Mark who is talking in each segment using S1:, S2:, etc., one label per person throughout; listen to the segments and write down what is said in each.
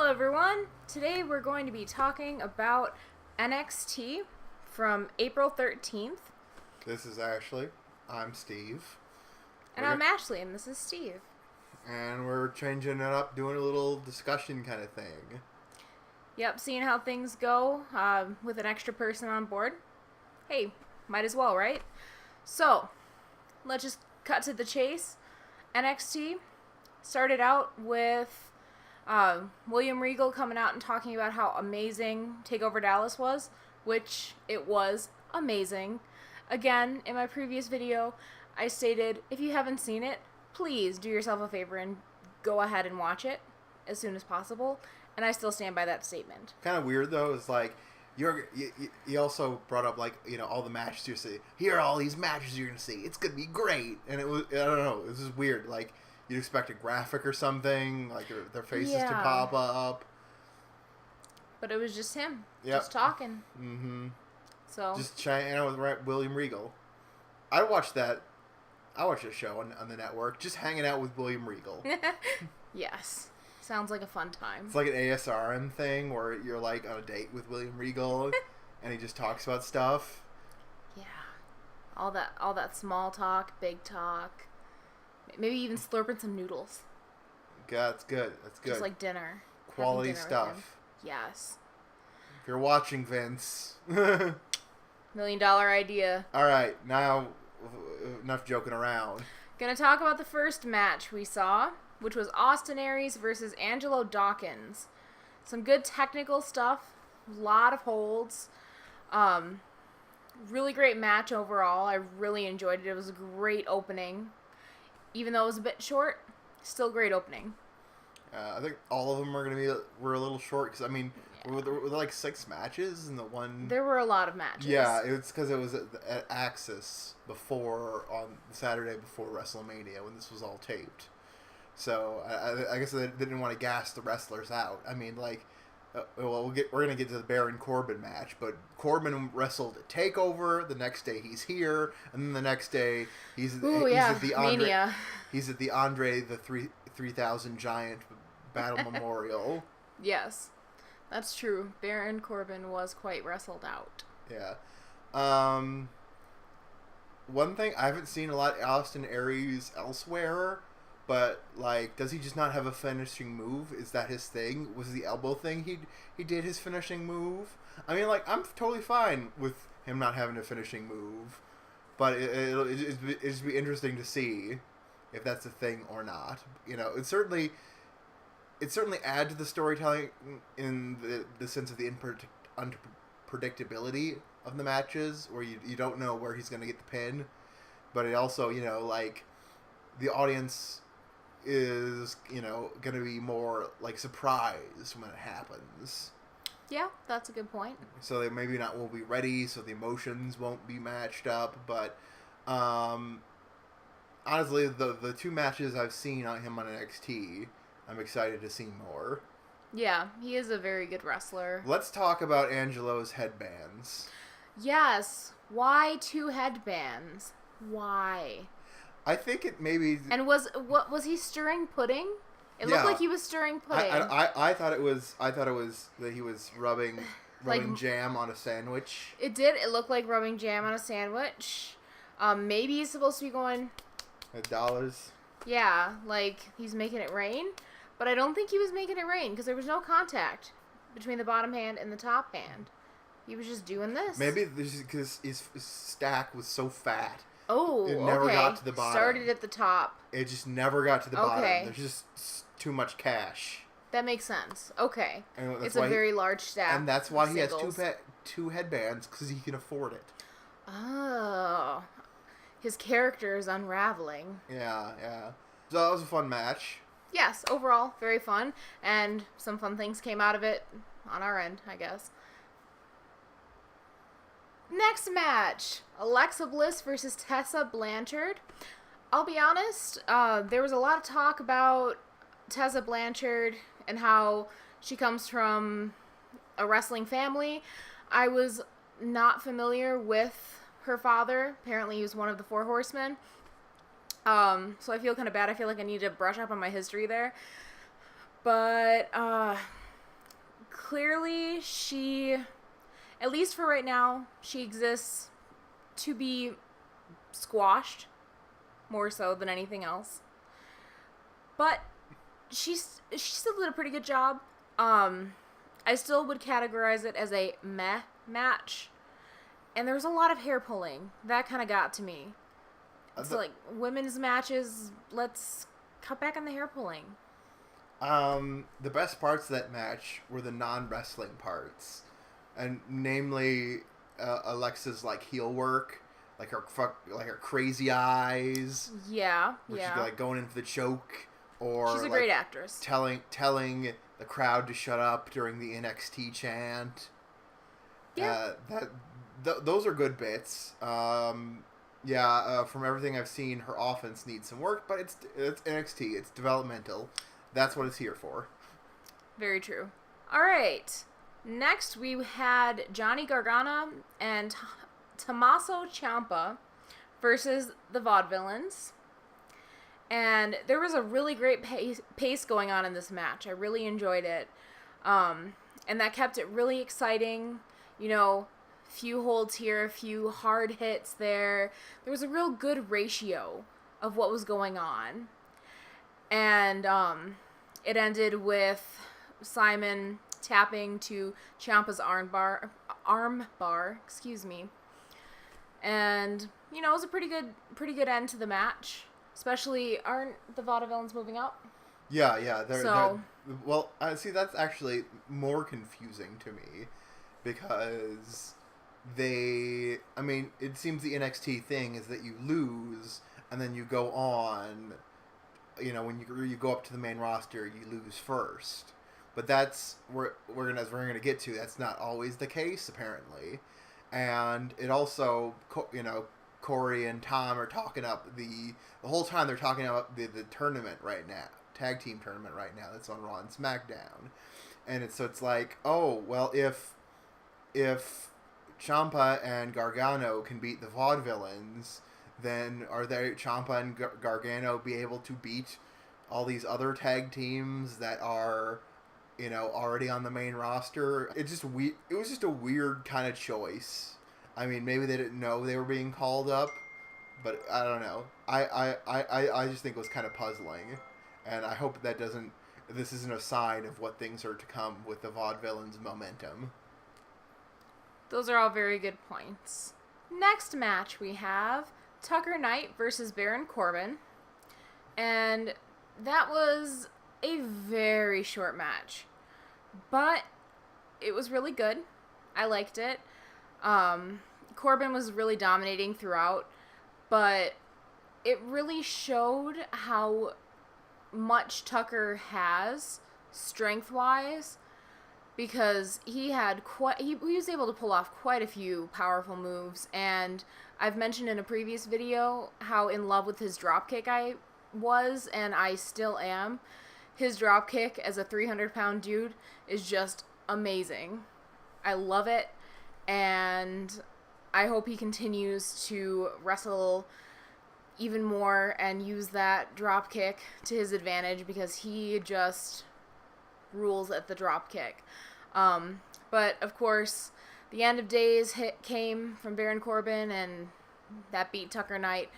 S1: everyone. Today we're going to be talking about NXT from April 13th.
S2: This is Ashley. I'm Steve.
S1: And I'm Ashley, and this is Steve.
S2: And we're changing it up, doing a little discussion kind of thing.
S1: Yep, seeing how things go with an extra person on board. Hey, might as well, right? So, let's just cut to the chase. NXT started out with William Regal coming out and talking about how amazing TakeOver Dallas was, which it was amazing. Again, in my previous video, I stated, if you haven't seen it, please do yourself a favor and go ahead and watch it as soon as possible, and I still stand by that statement.
S2: Kind of weird, though, is like, you also brought up, like, you know, all the matches you see. Here are all these matches you're going to see. It's going to be great. And it was, I don't know, it was just weird. Like, you'd expect a graphic or something, like their faces to pop up.
S1: But it was just him, just talking.
S2: Mm-hmm.
S1: So
S2: just chatting out with William Regal. I watched that show on the network, just hanging out with William Regal.
S1: Yes. Sounds like a fun time.
S2: It's like an ASRM thing where you're like on a date with William Regal and he just talks about stuff.
S1: Yeah. All that small talk, big talk. Maybe even slurping some noodles.
S2: God, that's good. That's good.
S1: Just like dinner.
S2: Quality stuff.
S1: Yes.
S2: If you're watching, Vince.
S1: $1 million idea.
S2: Alright, now enough joking around.
S1: Gonna talk about the first match we saw, which was Austin Aries versus Angelo Dawkins. Some good technical stuff. A lot of holds. Really great match overall. I really enjoyed it. It was a great opening. Even though it was a bit short, still great opening.
S2: I think all of them were a little short because, I mean, were there like 6 matches in the one?
S1: There were a lot of matches.
S2: Yeah, it's because it was at Axis on Saturday before WrestleMania when this was all taped. So I guess they didn't want to gas the wrestlers out. I mean, like, we're gonna get to the Baron Corbin match, but Corbin wrestled at TakeOver. The next day he's here, and then the next day he's at the Andre.
S1: Mania.
S2: He's at the Andre the 3000 Giant Battle Memorial.
S1: Yes, that's true. Baron Corbin was quite wrestled out.
S2: Yeah. One thing, I haven't seen a lot of Austin Aries elsewhere. But, like, does he just not have a finishing move? Is that his thing? Was the elbow thing he did his finishing move? I mean, like, I'm totally fine with him not having a finishing move. But it'll just be interesting to see if that's a thing or not. You know, it certainly adds to the storytelling in the sense of the unpredictability of the matches, where you don't know where he's going to get the pin. But it also, you know, like, the audience is, you know, going to be more, like, surprised when it happens.
S1: Yeah, that's a good point.
S2: So they maybe won't be ready, so the emotions won't be matched up, but, honestly, the 2 matches I've seen on him on NXT, I'm excited to see more.
S1: Yeah, he is a very good wrestler.
S2: Let's talk about Angelo's headbands.
S1: Yes. Why 2 headbands? Why?
S2: I think it maybe...
S1: And was he stirring pudding? It looked like he was stirring pudding.
S2: I thought it was that he was rubbing jam on a sandwich.
S1: It did. It looked like rubbing jam on a sandwich. Maybe he's supposed to be going...
S2: $dollars.
S1: Yeah, like he's making it rain. But I don't think he was making it rain because there was no contact between the bottom hand and the top hand. He was just doing this.
S2: Maybe this is because his stack was so fat.
S1: Oh,
S2: it never got to the bottom.
S1: Started at the top.
S2: It just never got to the bottom. There's just too much cash.
S1: That makes sense. Okay. It's a
S2: why
S1: very large stack.
S2: And that's why he has two headbands, because he can afford it.
S1: Oh. His character is unraveling.
S2: Yeah. So that was a fun match.
S1: Yes, overall, very fun. And some fun things came out of it on our end, I guess. Next match, Alexa Bliss versus Tessa Blanchard. I'll be honest, there was a lot of talk about Tessa Blanchard and how she comes from a wrestling family. I was not familiar with her father. Apparently he was one of the 4 horsemen. So I feel kind of bad. I feel like I need to brush up on my history there. But clearly she, at least for right now, she exists to be squashed more so than anything else. But she still did a pretty good job. I still would categorize it as a meh match. And there was a lot of hair pulling. That kind of got to me. It's like women's matches, let's cut back on the hair pulling.
S2: The best parts of that match were the non-wrestling parts. And namely, Alexa's like heel work, like her crazy eyes.
S1: Yeah,
S2: where
S1: yeah.
S2: She's like going in for the choke, or
S1: she's a
S2: like,
S1: great actress.
S2: Telling the crowd to shut up during the NXT chant.
S1: Yeah.
S2: Those are good bits. From everything I've seen, her offense needs some work, but it's NXT. It's developmental. That's what it's here for.
S1: Very true. All right. Next, we had Johnny Gargano and Tommaso Ciampa versus the Vaudevillains. And there was a really great pace going on in this match. I really enjoyed it. And that kept it really exciting. You know, few holds here, a few hard hits there. There was a real good ratio of what was going on. And it ended with Simon tapping to Ciampa's arm bar, and you know, it was a pretty good end to the match. Especially, aren't the Vaudevillains moving up?
S2: Yeah, they're well, see, that's actually more confusing to me because it seems the NXT thing is that you lose and then you go on. You know, when you go up to the main roster, you lose first. But that's we're gonna get to. That's not always the case, apparently. And it also, you know, Corey and Tom are talking up the whole time. They're talking about the tournament right now, tag team tournament right now. That's on Raw and SmackDown, and it's like, oh well, if Ciampa and Gargano can beat the Vaudevillains, then are Ciampa and Gargano be able to beat all these other tag teams that are, you know, already on the main roster? It was just a weird kind of choice. I mean, maybe they didn't know they were being called up, but I don't know. I just think it was kind of puzzling, and I hope this isn't a sign of what things are to come with the Vaudevillains' momentum.
S1: Those are all very good points. Next match we have Tucker Knight versus Baron Corbin, and that was a very short match, but it was really good. I liked it. Corbin was really dominating throughout, but it really showed how much Tucker has strength-wise, because he was able to pull off quite a few powerful moves, and I've mentioned in a previous video how in love with his dropkick I was, and I still am. His dropkick as a 300-pound dude is just amazing. I love it, and I hope he continues to wrestle even more and use that dropkick to his advantage, because he just rules at the dropkick. But of course, the end of days came from Baron Corbin, and that beat Tucker Knight.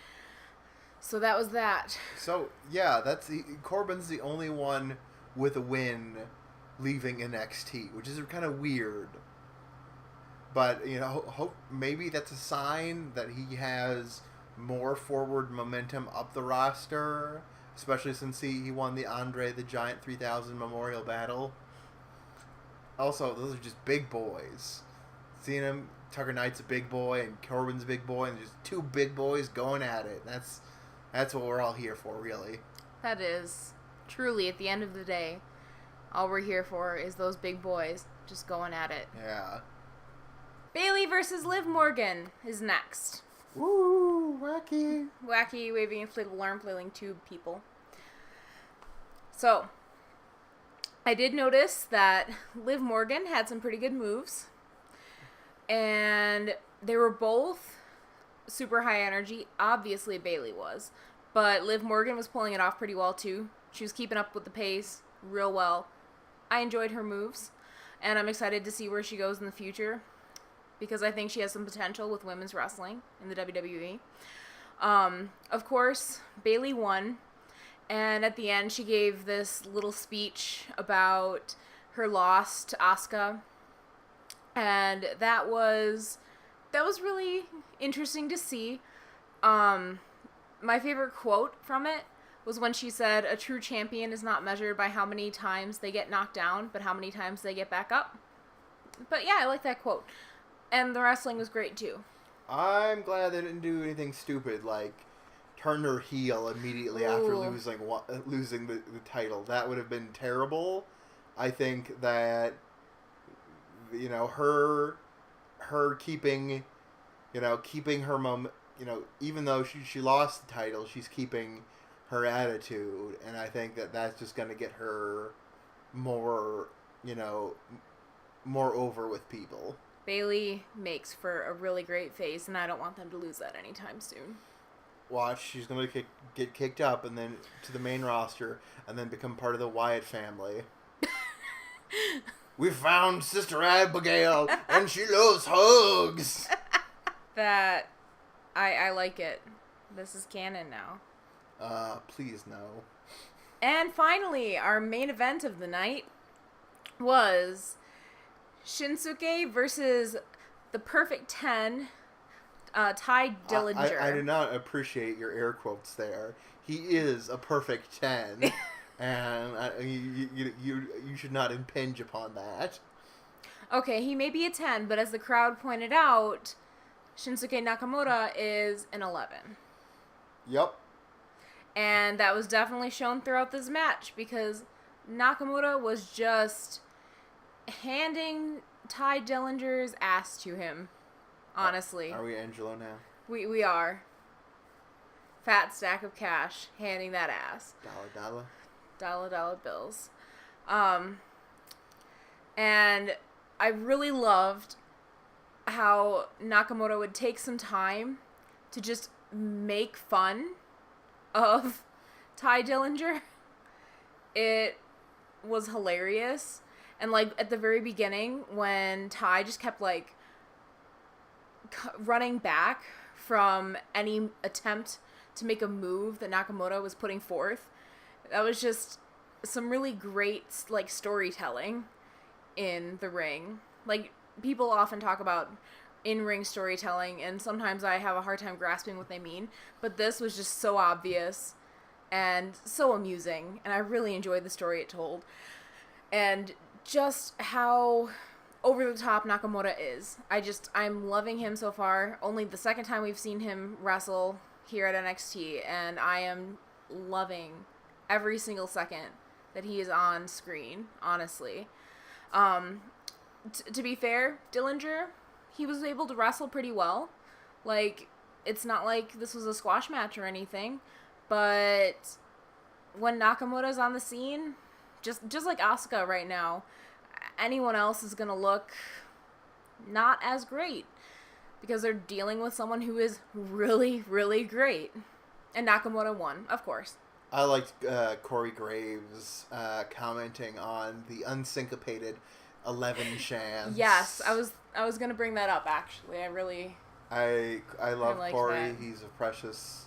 S1: So that was that. So
S2: yeah, Corbin's the only one with a win leaving NXT, which is kind of weird. But you know, maybe that's a sign that he has more forward momentum up the roster, especially since he won the Andre the Giant 3000 Memorial Battle. Also, those are just big boys. Seeing him, Tucker Knight's a big boy and Corbin's a big boy, and just two big boys going at it. That's what we're all here for, really.
S1: That is truly, at the end of the day, all we're here for is those big boys just going at it.
S2: Yeah.
S1: Bayley versus Liv Morgan is next.
S2: Woo! Wacky!
S1: Wacky, waving inflatable arm flailing tube people. So, I did notice that Liv Morgan had some pretty good moves. And they were both super high energy. Obviously, Bayley was. But Liv Morgan was pulling it off pretty well, too. She was keeping up with the pace real well. I enjoyed her moves. and I'm excited to see where she goes in the future because I think she has some potential with women's wrestling in the WWE. Of course, Bayley won, and at the end she gave this little speech about her loss to Asuka, and that was really interesting to see. My favorite quote from it was when she said, "A true champion is not measured by how many times they get knocked down, but how many times they get back up." But yeah, I like that quote. And the wrestling was great too.
S2: I'm glad they didn't do anything stupid like turn her heel immediately after losing the title. That would have been terrible. I think that her keeping her moment, even though she lost the title, she's keeping her attitude, and I think that that's just going to get her more over with people.
S1: Bayley makes for a really great face, and I don't want them to lose that anytime soon.
S2: Watch, she's going to get kicked up and then to the main roster and then become part of the Wyatt family. We found Sister Abigail and she loves hugs.
S1: That, I like it. This is canon now.
S2: Please no.
S1: And finally, our main event of the night was Shinsuke versus the Perfect 10, Ty Dillinger.
S2: I do not appreciate your air quotes there. He is a perfect 10, and you should not impinge upon that.
S1: Okay, he may be a 10, but as the crowd pointed out, Shinsuke Nakamura is an 11.
S2: Yep.
S1: And that was definitely shown throughout this match because Nakamura was just handing Ty Dillinger's ass to him, honestly.
S2: Are we Angelo now?
S1: We are. Fat stack of cash, handing that ass. Dollar bills. And I really loved how Nakamura would take some time to just make fun of Ty Dillinger. It was hilarious. And, like, at the very beginning, when Ty just kept, like, running back from any attempt to make a move that Nakamura was putting forth, that was just some really great, like, storytelling in the ring. Like, people often talk about in-ring storytelling, and sometimes I have a hard time grasping what they mean, but this was just so obvious and so amusing, and I really enjoyed the story it told. And just how over the top Nakamura is. I'm loving him so far. Only the second time we've seen him wrestle here at NXT, and I am loving every single second that he is on screen, honestly. To be fair, Dillinger, he was able to wrestle pretty well. Like, it's not like this was a squash match or anything, but when Nakamura's on the scene, just like Asuka right now, anyone else is going to look not as great because they're dealing with someone who is really, really great. And Nakamura won, of course.
S2: I liked Corey Graves commenting on the unsyncopated 11 chants.
S1: Yes, I was going to bring that up, actually.
S2: I love
S1: like
S2: Corey.
S1: that.
S2: He's a precious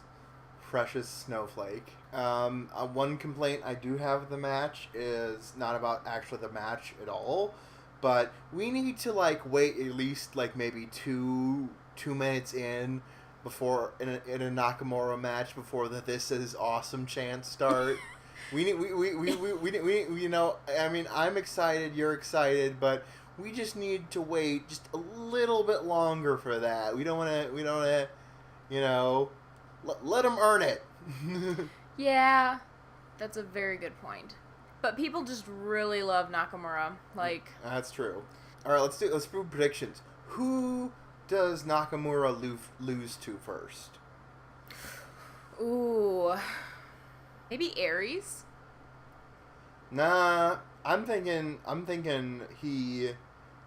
S2: snowflake. One complaint I do have with the match is not about actually the match at all, but we need to wait at least maybe two minutes in before in a Nakamura match before the "This is awesome" chants start. we I mean, I'm excited, you're excited, but we just need to wait just a little bit longer for that. We don't want to let them earn it.
S1: Yeah, that's a very good point. But people just really love Nakamura.
S2: That's true. All right, let's do predictions. Who does Nakamura lose to first?
S1: Ooh, maybe Aries.
S2: Nah, I'm thinking he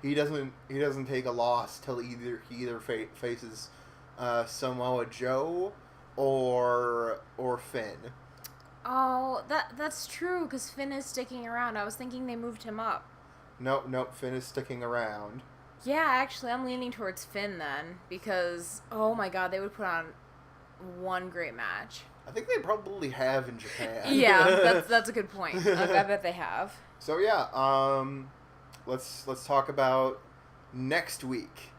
S2: doesn't take a loss till he either faces Samoa Joe or Finn.
S1: Oh, that's true, because Finn is sticking around. I was thinking they moved him up.
S2: Nope. Finn is sticking around.
S1: Yeah, actually, I'm leaning towards Finn then, because, oh my god, they would put on one great match.
S2: I think they probably have in Japan.
S1: Yeah, that's a good point. I bet they have.
S2: So yeah, let's talk about next week.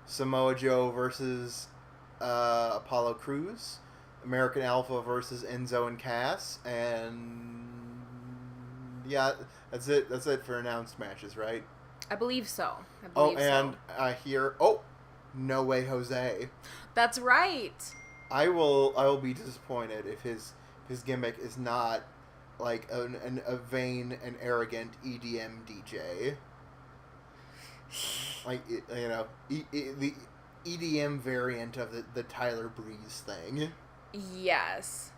S2: Samoa Joe versus Apollo Crews, American Alpha versus Enzo and Cass, and yeah, that's it. That's it for announced matches, right?
S1: I believe so.
S2: I hear No Way Jose.
S1: That's right.
S2: I will be disappointed if his gimmick is not like a vain and arrogant EDM DJ. Like, the EDM variant of the Tyler Breeze thing.
S1: Yes.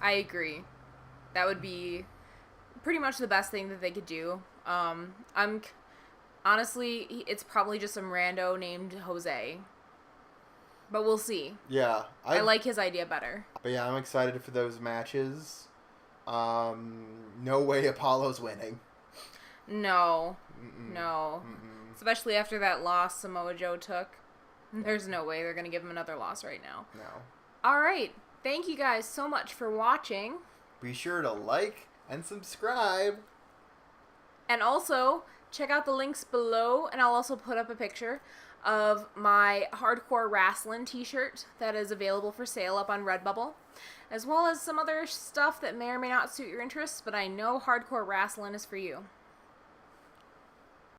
S1: I agree. That would be pretty much the best thing that they could do. Honestly, it's probably just some rando named Jose. But we'll see.
S2: Yeah.
S1: I like his idea better.
S2: But yeah, I'm excited for those matches. No way Apollo's winning.
S1: No.
S2: Mm-mm.
S1: No.
S2: Mm-mm.
S1: Especially after that loss Samoa Joe took. There's no way they're going to give him another loss right now.
S2: No.
S1: All right. Thank you guys so much for watching.
S2: Be sure to like and subscribe.
S1: And also, check out the links below, and I'll also put up a picture of my Hardcore Wrasslin t-shirt that is available for sale up on Redbubble, as well as some other stuff that may or may not suit your interests, but I know Hardcore Wrasslin is for you.